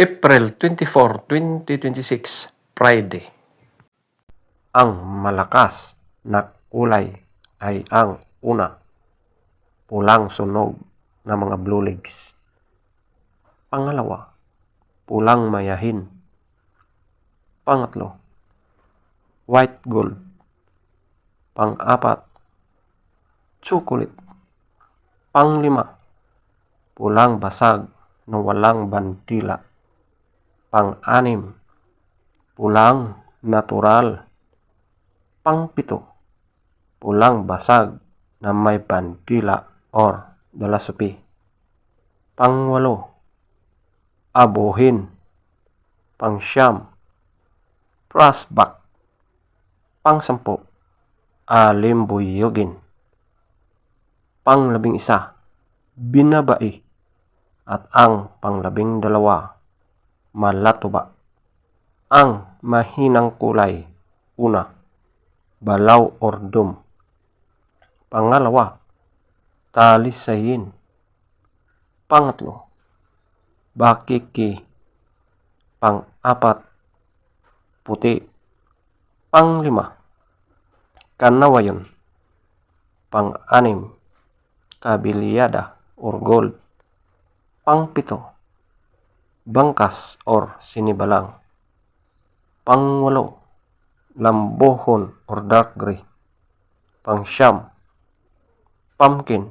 April 24, 2026, Friday. Ang malakas na kulay ay ang una, pulang sunog na mga blue legs. Pangalawa, pulang mayahin. Pangatlo, white gold. Pang-apat, chocolate. Panglima, pulang basag na walang bandila. Pang-anim, pulang natural. Pang-pito, pulang basag na may bandila or dalasupi. Pang-walo, abuhin. Pang-siyam, frostback. Pang-sampu, alimbuyugin. Pang-11, binabai. At ang pang-12, malatuba. Ang mahinang kulay, una, balaw or dum. Pangalawa, talisayin. Pangatlo, bakiki. Pang-apat, puti. Panglima, kanawayon. Pang-anim, kabiliyada or gold. Pang-pito, bangkas or sinibalang. Pang-walo, lambohon or dark gray. Pang-siyam, pumpkin.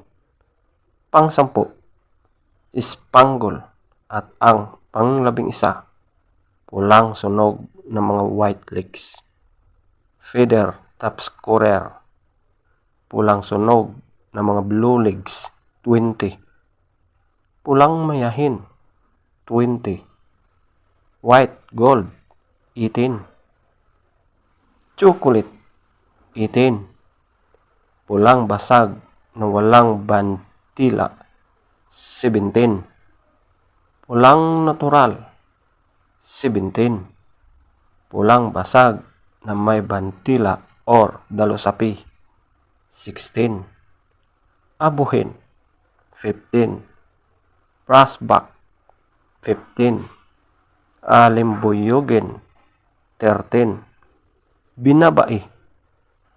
Pang-sampu, spangle. At ang pang-11, pulang sunog ng mga white legs. Feather top scorer, pulang sunog ng mga blue legs, 20. Pulang mayahin, 20. White gold, 18. Chocolate, 18. Pulang basag na walang bandila, 17. Pulang natural, 17. Pulang basag na may bandila or dalusapi, 16. Abuhin, 15. Frostback, 15. Alimbuyugin, 13. Binabai,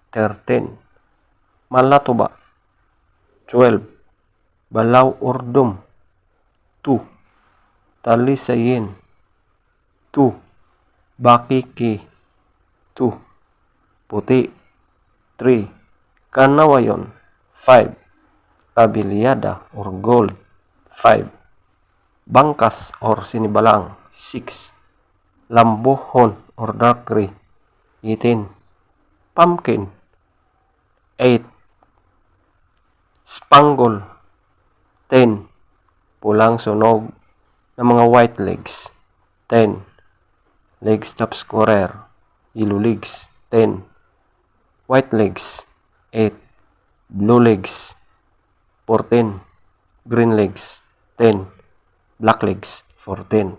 13. Malatuba, 12. Balaw or dum, 2. Talisayin, 2. Bakiki, 2. Puti, 3. Kanawayon, 5. Kabiliyada or gold, 5. Bangkas or sinibalang, 6. Lambohon or dark gray, 18. Pumpkin, 8. Spangle, 10. Pulang sunog ng mga white legs, 10. Legs top scorer, yellow legs, 10. White legs, 8. Blue legs, 14. Green legs, 10. Black legs, 14.